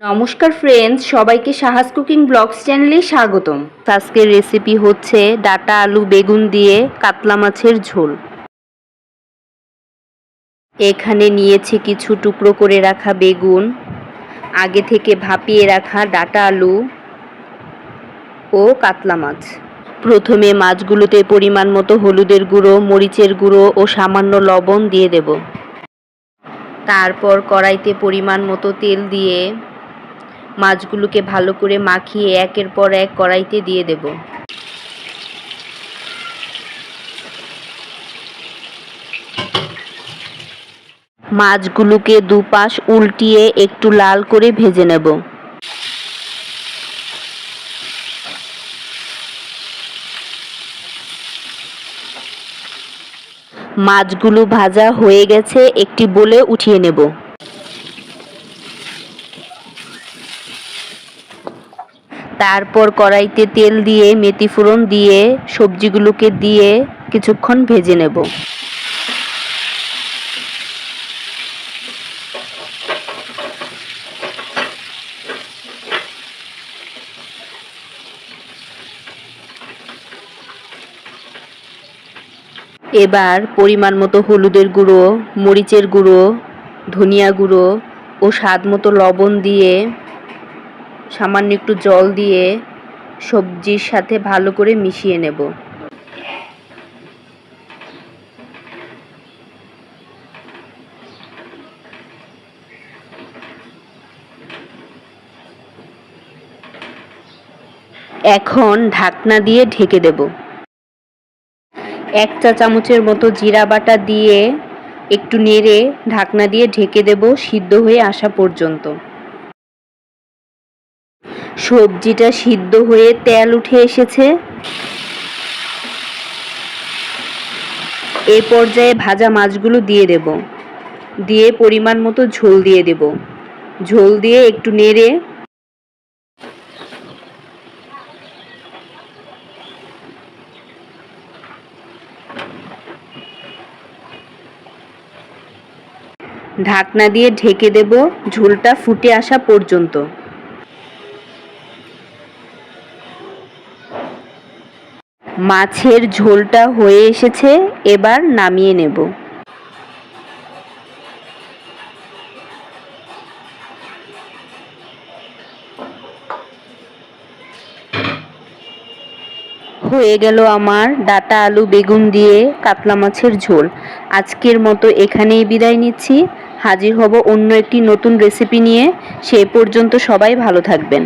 নমস্কার ফ্রেন্ডস, সবাইকে সাহাস cooking blogs চ্যানেলে স্বাগতম। আজকের রেসিপি হচ্ছে ডাটা আলু বেগুন দিয়ে কাতলা মাছের ঝোল। এখানে নিয়েছি কিছু টুকরো করে রাখা বেগুন, আগে থেকে ভাপিয়ে রাখা ডাটা আলু ও কাতলা মাছ। প্রথমে মাছগুলোতে পরিমাণ মতো হলুদের গুঁড়ো, মরিচের গুঁড়ো ও সামান্য লবণ দিয়ে দেব। তারপর কড়াইতে পরিমাণ মতো তেল দিয়ে মাছগুলোকে ভালো করে মাখিয়ে একের পর এক কড়াইতে দিয়ে দেব। মাছগুলোকে দুপাশ উল্টিয়ে একটু লাল করে ভেজে নেব। মাছগুলো ভাজা হয়ে গেছে, একটি বোলে উঠিয়ে নেব। তারপর কড়াইতে তেল দিয়ে মেথি ফোড়ন দিয়ে সবজিগুলোকে দিয়ে কিছুক্ষণ ভেজে নেব। এবার পরিমাণ মতো হলুদের গুঁড়ো, মরিচের গুঁড়ো, ধনিয়া গুঁড়ো ও স্বাদ মতো লবণ দিয়ে সামান্য একটু জল দিয়ে সবজির সাথে ভালো করে মিশিয়ে নেব। এখন ঢাকনা দিয়ে ঢেকে দেব। 1 চা চামচের মতো জিরা বাটা দিয়ে একটু নেড়ে ঢাকনা দিয়ে ঢেকে দেব সিদ্ধ হয়ে আসা পর্যন্ত। সবজিটা সিদ্ধ হয়ে তেল উঠে এসেছে। এই পর্যায়ে ভাজা মাছগুলো দিয়ে দেব, দিয়ে পরিমাণ মতো ঝোল দিয়ে দেব। ঝোল দিয়ে একটু নেড়ে ঢাকনা দিয়ে ঢেকে দেব ঝোলটা ফুটে আসা পর্যন্ত। মাছের ঝোলটা হয়ে এসেছে, এবার নামিয়ে নেব। হয়ে গেল আমার ডাটা আলু বেগুন দিয়ে কাতলা মাছের ঝোল। আজকের মতো এখানেই বিদায় নিচ্ছি। হাজির হব অন্য একটি নতুন রেসিপি নিয়ে। সেই পর্যন্ত সবাই ভালো থাকবেন।